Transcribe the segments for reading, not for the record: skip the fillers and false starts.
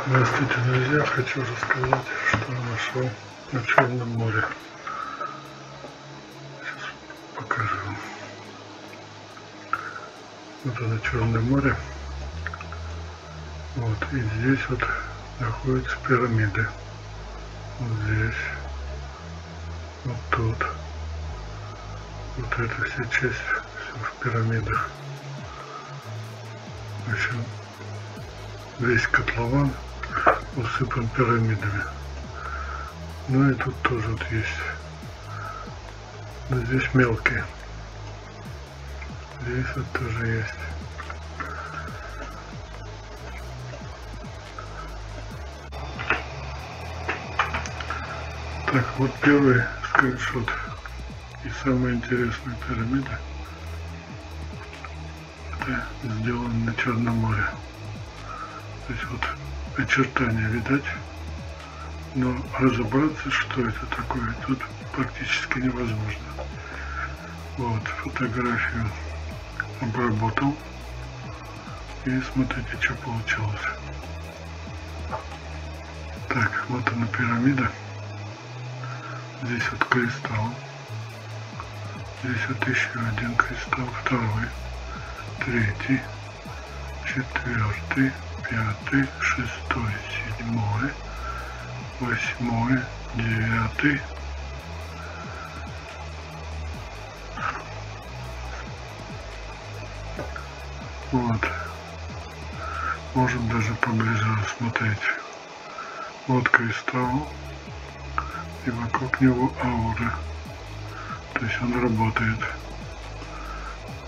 Здравствуйте, друзья! Хочу рассказать, что я нашел на Черном море. Сейчас покажу. Вот это Черное море. Вот, и здесь вот находятся пирамиды. Вот здесь. Вот тут. Вот эта вся часть, все в пирамидах. В общем, весь котлован усыпан пирамидами. Ну и тут тоже вот есть. Но здесь мелкие. Здесь вот тоже есть. Так, вот первый скриншот. И самая интересная пирамида. Это сделано на Черном море. То есть вот очертания видать, но разобраться, что это такое, тут практически невозможно. Вот, фотографию обработал, и смотрите, что получилось. Так, вот она пирамида. Здесь вот кристалл. Здесь вот еще один кристалл, второй, третий, четвертый, пятый, шестой, седьмой, восьмой, девятый. Вот. Можем даже поближе рассмотреть. Вот кристалл. И вокруг него аура. То есть он работает.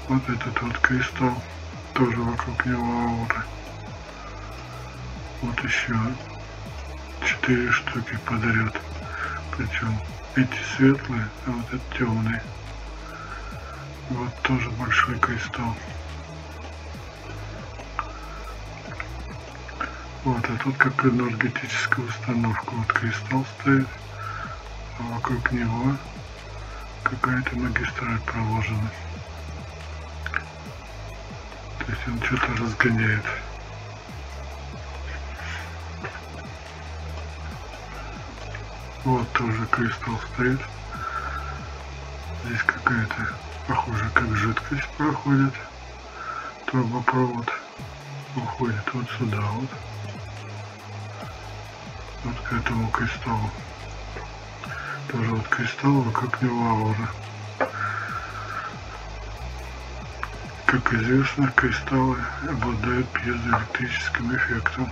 Вот этот вот кристалл. Тоже вокруг него аура. Вот еще 4 штуки подряд. Причем эти светлые, а вот этот темный. Вот тоже большой кристалл. Вот, а тут как энергетическая установка. Вот кристалл стоит, а вокруг него какая-то магистраль проложена. То есть он что-то разгоняет. Вот тоже кристалл стоит. Здесь какая-то, похоже, как жидкость проходит. Трубопровод уходит вот сюда вот. Вот к этому кристаллу. Тоже вот кристалл, вокруг него аура. Как известно, кристаллы обладают пьезоэлектрическим эффектом.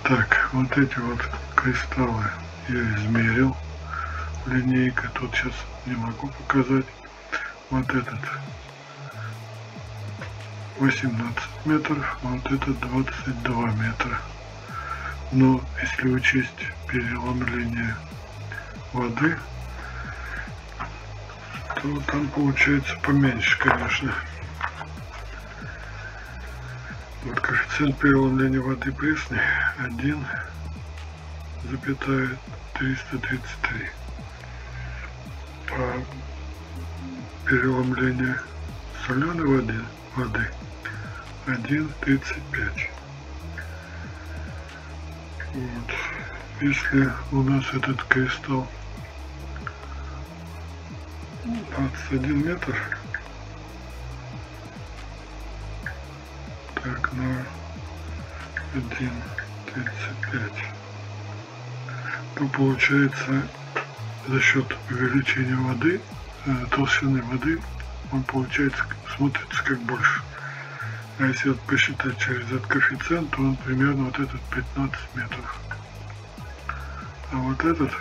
Так, вот эти вот кристаллы я измерил. Линейка тут сейчас не могу показать. Вот этот 18 метров, вот этот 22 метра. Но если учесть переломление воды, то там получается поменьше, конечно. Вот коэффициент переломления воды пресной 1,333. А переломление соленой воды 1,35. Вот. Если у нас этот кристалл 21 метр, так, на 1,35, то получается за счет увеличения воды, толщины воды, он получается, смотрится как больше. А если вот посчитать через этот коэффициент, то он примерно вот этот 15 метров. А вот этот,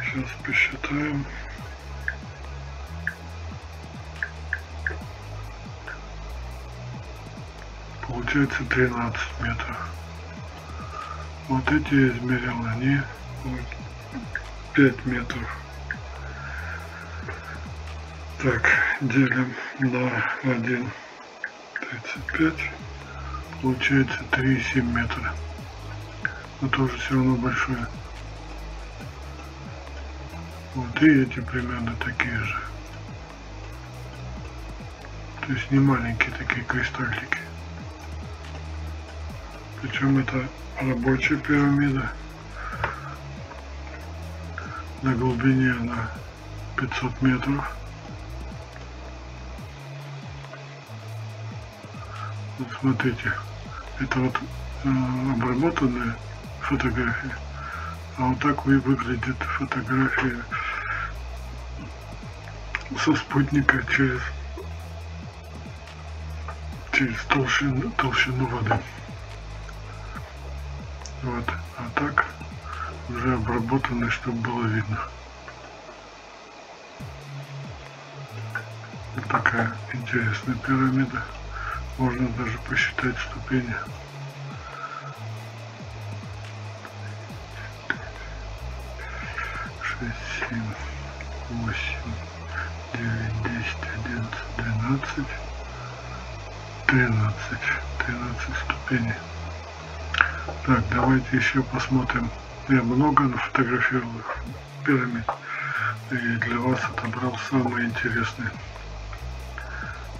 сейчас посчитаем, получается 13 метров. Вот эти я измерял, они вот 5 метров. Так, делим на 1,35, получается 3,7 метра. Но тоже все равно большое. Вот и эти примерно такие же. То есть не маленькие такие кристаллики. Причем это рабочая пирамида. На глубине на 500 метров. Вот смотрите, это вот обработанная фотография, а вот так выглядит фотография со спутника через толщину воды. Вот, а так уже обработанная, чтобы было видно. Вот такая интересная пирамида. Можно даже посчитать ступени. 6, 7, 8, 9, 10, 11, 12, 13 ступеней. Так, давайте еще посмотрим. Я много нафотографировал пирамид. И для вас отобрал самые интересные.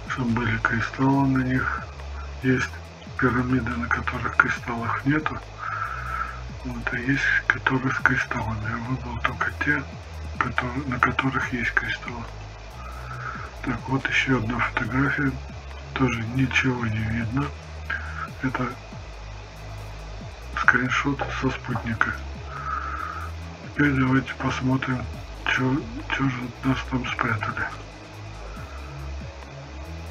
Чтобы были кристаллы на них. Есть пирамиды, на которых кристаллов нету. Вот, а есть которые с кристаллами. Я выбрал только те, на которых есть кристаллы. Так, вот еще одна фотография. Тоже ничего не видно. Это скриншот со спутника. Теперь давайте посмотрим, что же нас там спрятали.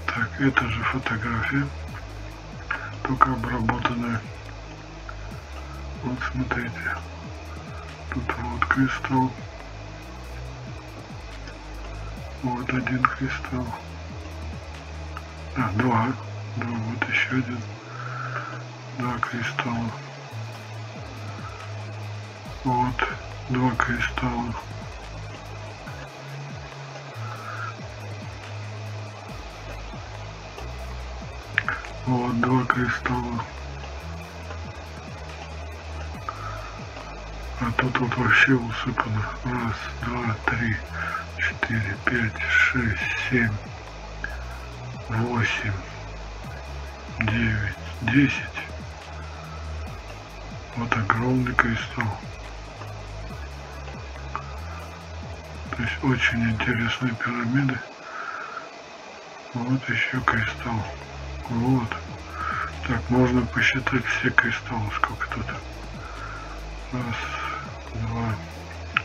Так, это же фотография, только обработанная. Вот смотрите, тут вот кристалл, вот один кристалл, два, вот еще один, два кристалла, вот два кристалла. Вот два кристалла. А тут вот вообще усыпано. Раз, два, три, 4, 5, 6, 7, 8, 9, 10. Вот огромный кристалл. То есть очень интересные пирамиды. Вот еще кристалл. Вот. Так, можно посчитать все кристаллы, сколько тут. Раз, два,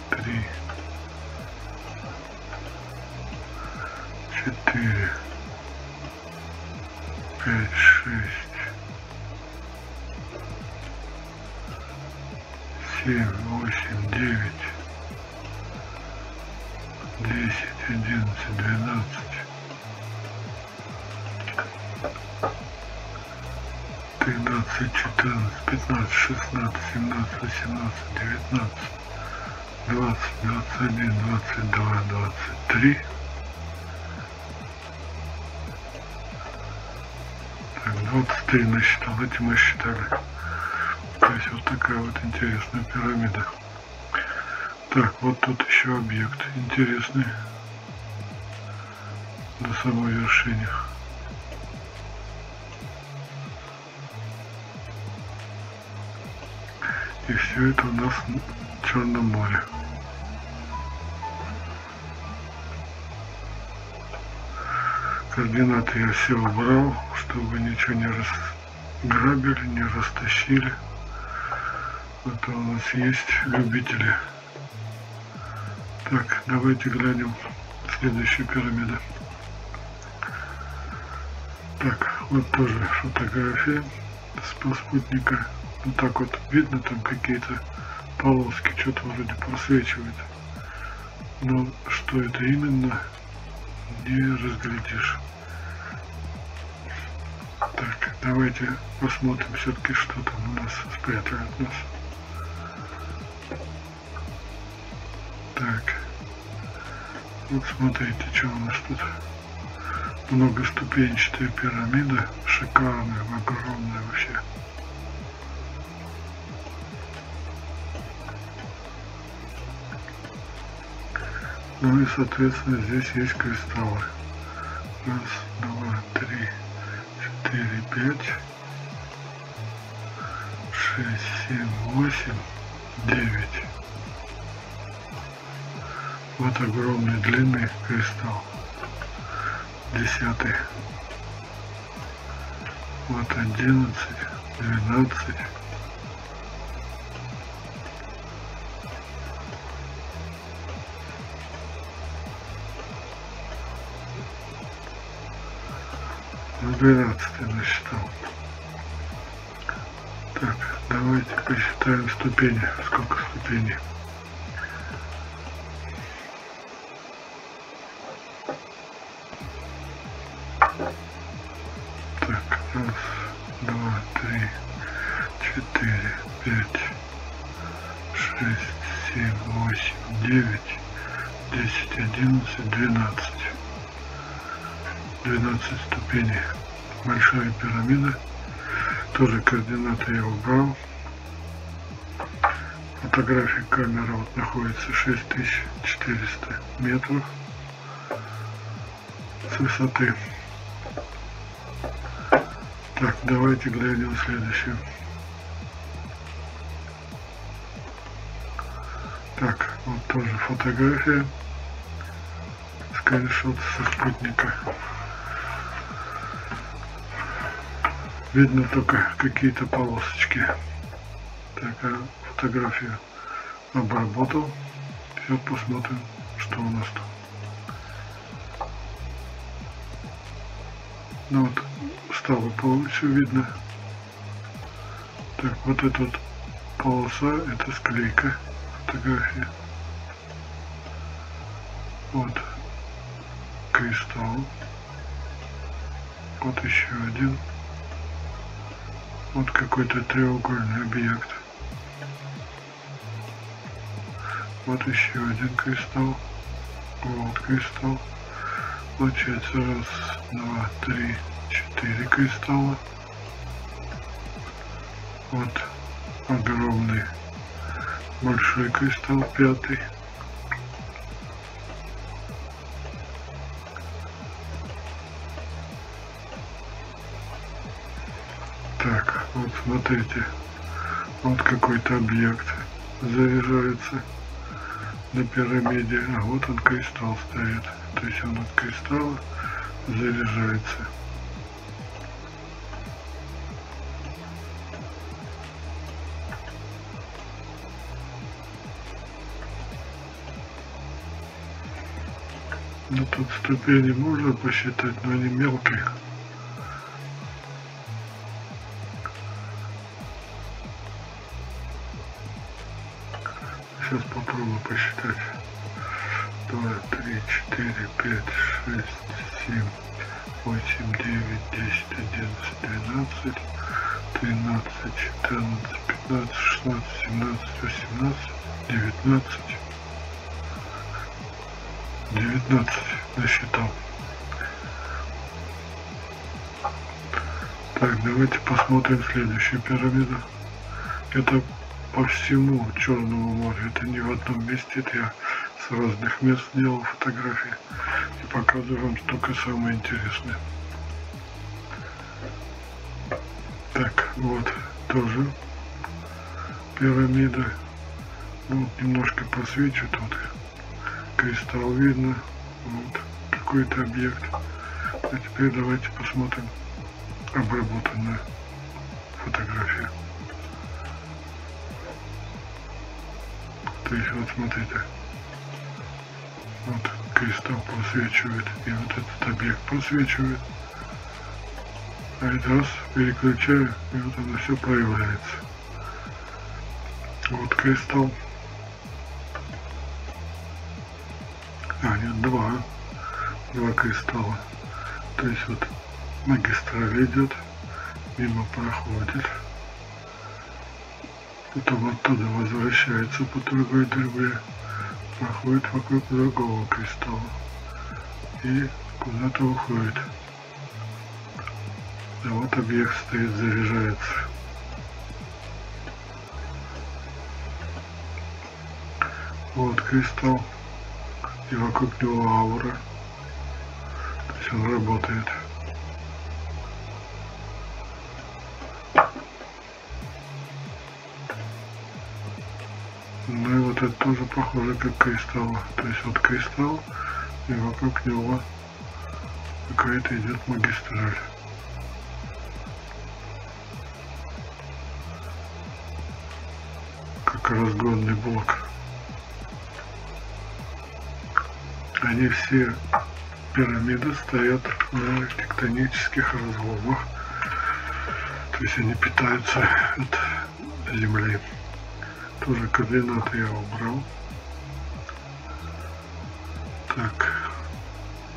три, 4, 5, 6, 7, 8, 9, 10, 11, 12. 13, 14, 15, 16, 17, 18, 19, 20, 21, 22, 23. Так, 23 насчитал, эти мы считали. То есть вот такая вот интересная пирамида. Так, вот тут еще объект интересный на самой вершине. И все это у нас в Черном море. Координаты я все убрал, чтобы ничего не разграбили, не растащили. Это у нас есть любители. Так, давайте глянем следующую пирамиду. Так, вот тоже фотография с спутника. Вот так вот видно, там какие-то полоски, что-то вроде просвечивает. Но что это именно, не разглядишь. Так, давайте посмотрим все-таки, что там у нас спрятали от нас. Так, вот смотрите, что у нас тут. Многоступенчатая пирамида, шикарная, огромная вообще. Ну и соответственно здесь есть кристаллы. Раз, два, 3, 4, 5, 6, 7, 8, 9. Вот огромный длинный кристалл. 10. Вот 11, 12. Ну, 12 насчитал. Так, давайте посчитаем ступени. Сколько ступеней? Так, раз, два, три, 4, 5, 6, 7, 8, 9, 10, 11, 12. 12 ступеней. Большая пирамида. Тоже координаты я убрал. Фотография камеры вот находится 6400 метров с высоты. Так, давайте глянем следующее. Так, вот тоже фотография. Скриншот со спутника. Видно только какие-то полосочки. Так, а фотографию обработал. Сейчас посмотрим, что у нас тут. Ну вот, стало полностью видно. Так, вот эта вот полоса, это склейка фотографии. Вот кристалл. Вот еще один. Вот какой-то треугольный объект. Вот еще один кристалл. Вот кристалл. Получается раз, два, три, 4 кристалла. Вот огромный большой кристалл, 5. Так, вот смотрите, вот какой-то объект заряжается на пирамиде, а вот он кристалл стоит, то есть он от кристалла заряжается. Ну тут ступени можно посчитать, но они мелкие. Сейчас попробую посчитать. 2, 3, 4, 5, 6, 7, 8, 9, 10, 11, 12, 13, 14, 15, 16, 17, 18, 19. 19 насчитал. Так, давайте посмотрим следующую пирамиду. Это по всему Черному морю. Это не в одном месте. Это я с разных мест делал фотографии и показываю вам только самое интересное. Так, вот тоже пирамида. Ну, немножко просвечу тут. Кристалл видно. Вот какой-то объект. А теперь давайте посмотрим обработанную фотографию. То есть вот смотрите, вот кристалл просвечивает, и вот этот объект просвечивает. А это раз переключаю, и вот оно все проявляется. Вот кристалл. А, нет, два кристалла. То есть вот магистраль идет, мимо проходит. Потом оттуда возвращается по другой трубе, проходит вокруг другого кристалла и куда-то уходит. А вот объект стоит, заряжается. Вот кристалл, и вокруг него аура. То есть он работает. Ну и вот это тоже похоже как кристалл. То есть вот кристалл, и вокруг него какая-то идет магистраль. Как разгонный блок. Они все пирамиды стоят на тектонических разломах. То есть они питаются от земли. Тоже координаты я убрал. Так,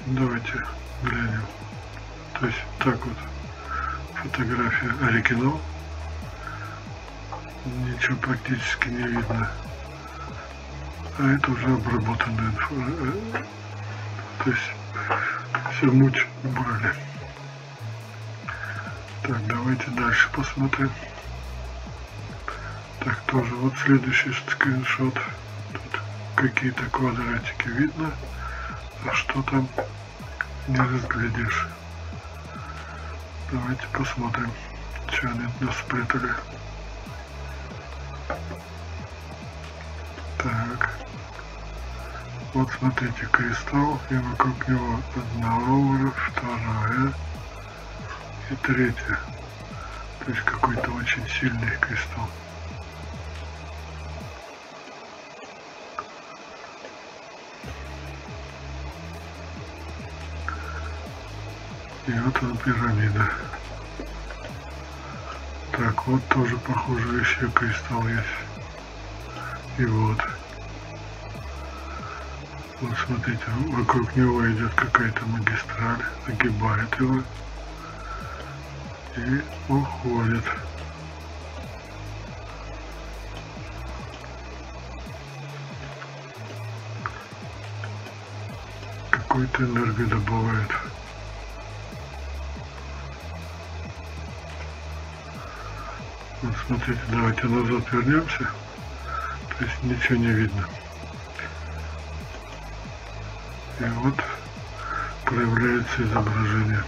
давайте глянем. То есть так вот фотография оригинал. Ничего практически не видно. А это уже обработанная информация. То есть все муть убрали. Так, давайте дальше посмотрим. Так, тоже вот следующий скриншот. Тут какие-то квадратики видно, а что там не разглядишь. Давайте посмотрим, что они нас спрятали. Так. Вот смотрите, кристалл, и вокруг него одна аура, вторая и третья. То есть какой-то очень сильный кристалл. И вот он пирамида. Так, вот тоже похоже еще кристалл есть. И вот. Вот смотрите, вокруг него идет какая-то магистраль, огибает его и уходит. Какой-то энергию добывает. Вот смотрите, давайте назад вернемся. То есть ничего не видно. И вот проявляется изображение.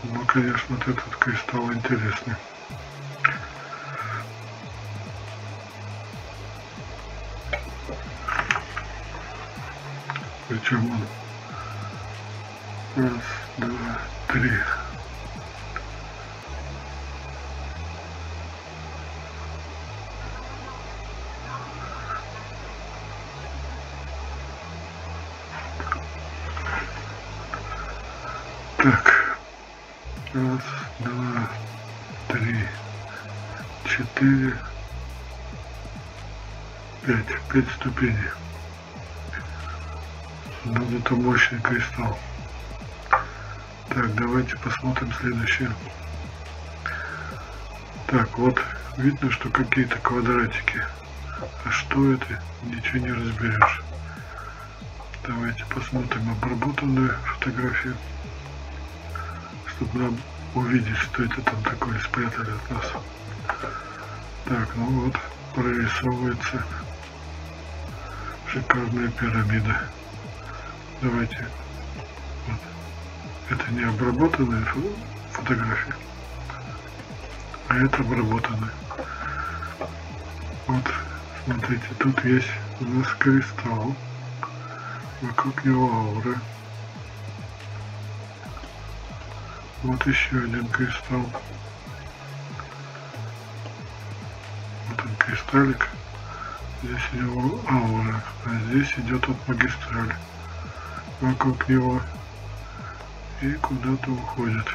Ну, конечно, вот этот кристалл интересный. Причем он раз, два, три. Так, раз, два, три, четыре, пять ступеней. Ну, это мощный кристалл. Так, давайте посмотрим следующее. Так, вот видно, что какие-то квадратики. А что это? Ничего не разберешь. Давайте посмотрим обработанную фотографию, чтобы нам увидеть, что это там такое спрятали от нас. Так, ну вот, прорисовывается шикарная пирамида. Давайте. Вот. Это не обработанная фотография, а это обработанная. Вот, смотрите, тут есть у нас кристалл. Вокруг него аура. Вот еще один кристалл. Вот он кристаллик. Здесь у него аура. А здесь идет от магистрали. Вокруг него. И куда-то уходит.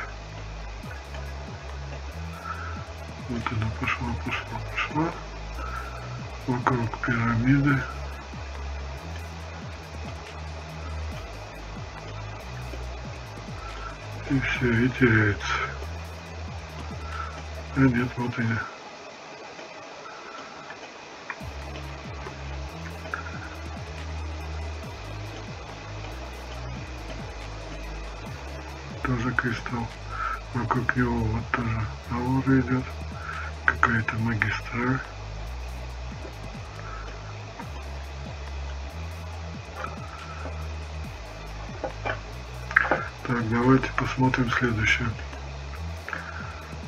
Вот она пошла. Вокруг пирамиды. И все, и теряется. А нет, вот они. Тоже кристалл. Вокруг него вот тоже аура идет. Какая-то магистраль. Так, давайте посмотрим следующее.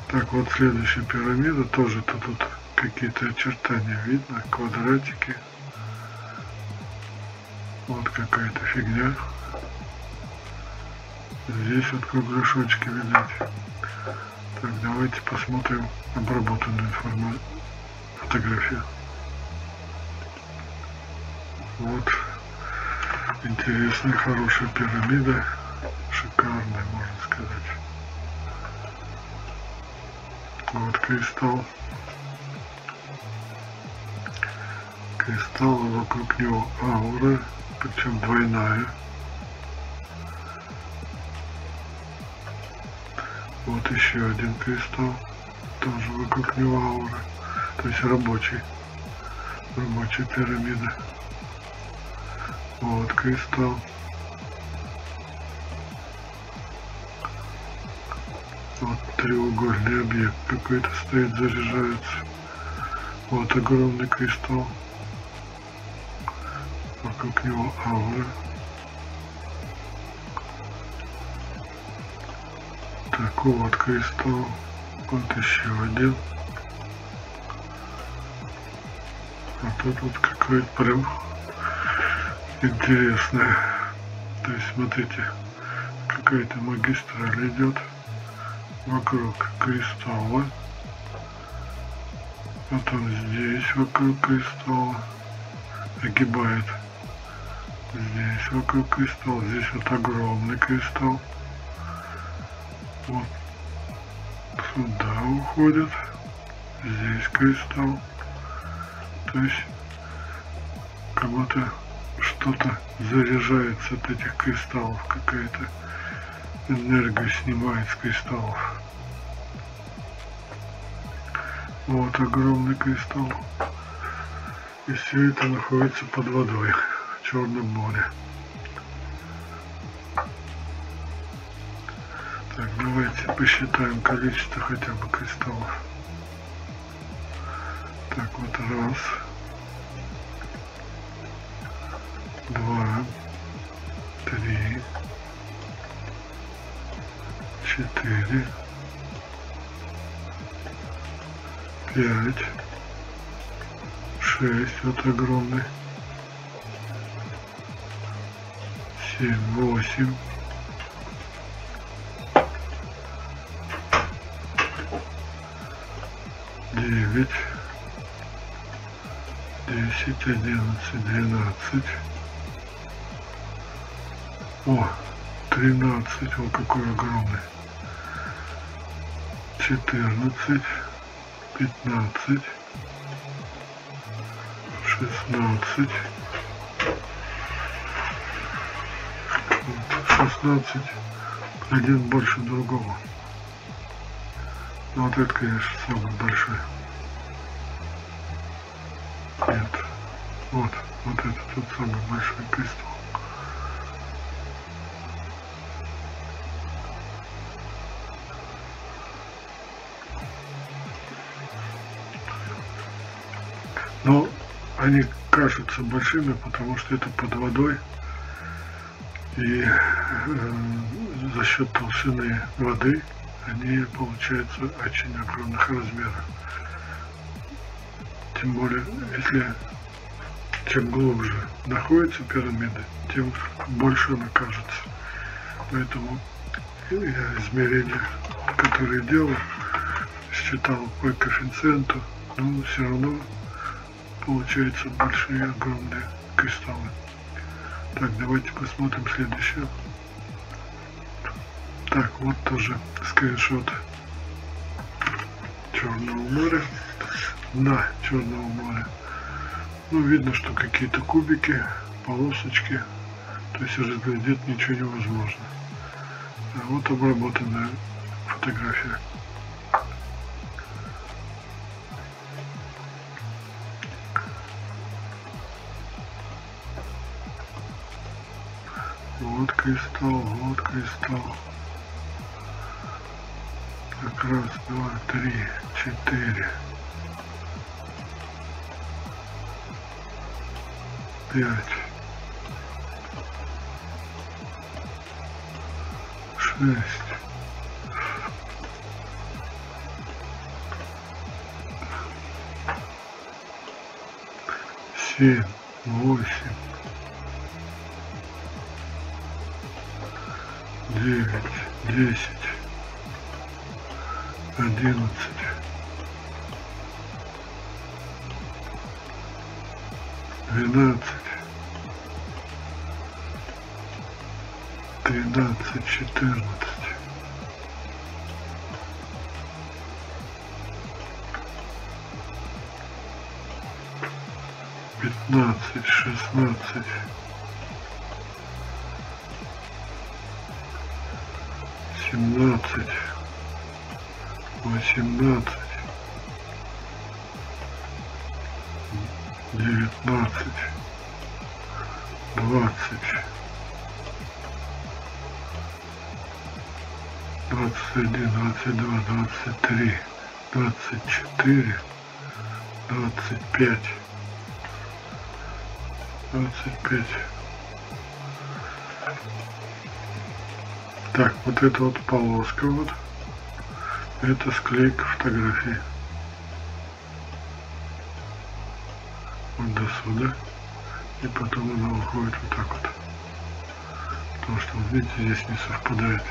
Так, вот следующая пирамида, тоже тут какие-то очертания видно, квадратики. Вот какая-то фигня. Здесь вот кругляшочки видать. Так, давайте посмотрим обработанную фотографию. Вот интересная, хорошая пирамида, шикарная, можно сказать. Вот кристалл. Кристалл, вокруг него аура, причем двойная. Вот еще один кристалл, тоже вокруг него аура, то есть рабочая пирамида. Вот кристалл. Вот треугольный объект какой-то стоит, заряжается. Вот огромный кристалл. Вокруг него аура. Так, вот кристалл. Вот еще один. А тут вот какой-то прям интересное. То есть смотрите, какая-то магистраль идет вокруг кристалла. Потом здесь вокруг кристалла огибает. Здесь вокруг кристалла. Здесь вот огромный кристалл. Вот сюда уходит. Здесь кристалл. То есть как будто что-то заряжается от этих кристаллов, какая-то энергия снимает с кристаллов. Вот огромный кристалл. И все это находится под водой в Черном море. Так, давайте посчитаем количество хотя бы кристаллов. Так, вот раз, два, три, четыре, пять, шесть, вот огромный, 7, 8, 9, 10, 11, 12. О, 13, вот какой огромный. 14, 15, 16, 16, один больше другого. Ну, вот это, конечно, самый большой. Нет, вот это тот самый большой кристалл. Но они кажутся большими, потому что это под водой, и за счет толщины воды они получаются очень огромных размеров. Тем более, если чем глубже находится пирамида, тем больше она кажется. Поэтому я измерения, которые делал, считал по коэффициенту, но все равно получаются большие, огромные кристаллы. Так, давайте посмотрим следующее. Так, вот тоже скриншот Черного моря. На Черного моря. Ну, видно, что какие-то кубики, полосочки. То есть разглядеть ничего невозможно. А вот обработанная фотография. Вот кристалл, вот кристалл. Так, раз, два, три, четыре, 5, 6, 7, 7, 8, 9, 10, 11, 12, 13, 14, 15, 16, 17, 18, 19, 20, 21, 22, 23, 24, 25, 25. Так, вот эта вот полоска вот, это склейка фотографии. Вот до сюда. И потом она уходит вот так вот. Потому что, вот видите, здесь не совпадает.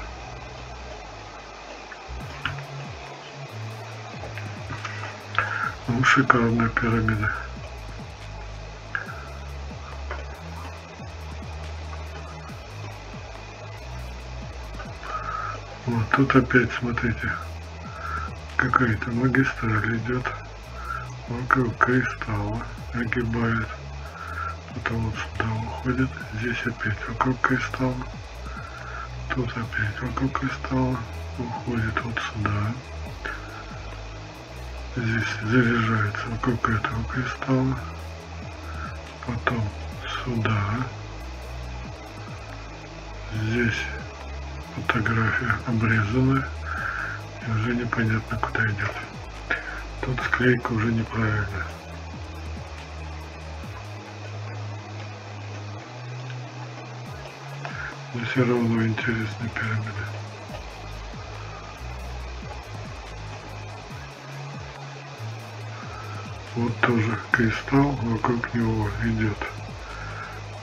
Ну, шикарная пирамида. Вот тут опять, смотрите, какая-то магистраль идет вокруг кристалла, огибает, потом вот сюда уходит, здесь опять вокруг кристалла, тут опять вокруг кристалла, уходит вот сюда, здесь заряжается вокруг этого кристалла, потом сюда, здесь фотография обрезанная и уже непонятно куда идет. Тут склейка уже неправильная. Но все равно интересная пирамида. Вот тоже кристалл, вокруг него идет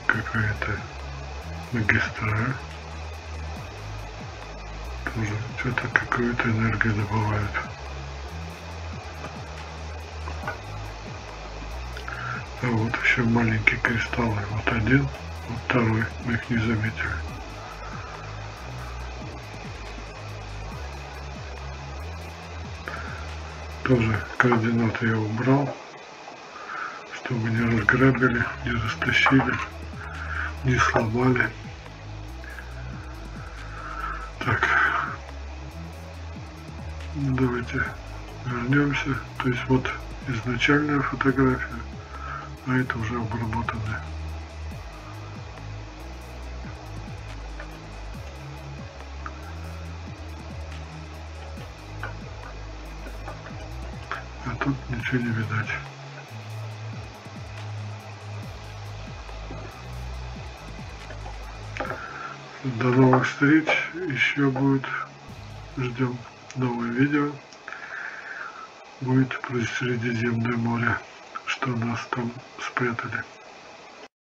какая-то магистраль. Тоже что-то какую-то энергию добывают. А вот еще маленькие кристаллы. Вот один, вот второй. Мы их не заметили. Тоже координаты я убрал, чтобы не разграбили, не растащили, не сломали. Так, давайте вернемся. То есть вот изначальная фотография, а это уже обработанная. А тут ничего не видать. До новых встреч. Еще будет. Ждем новое видео. Будет про Средиземное море, что нас там спрятали.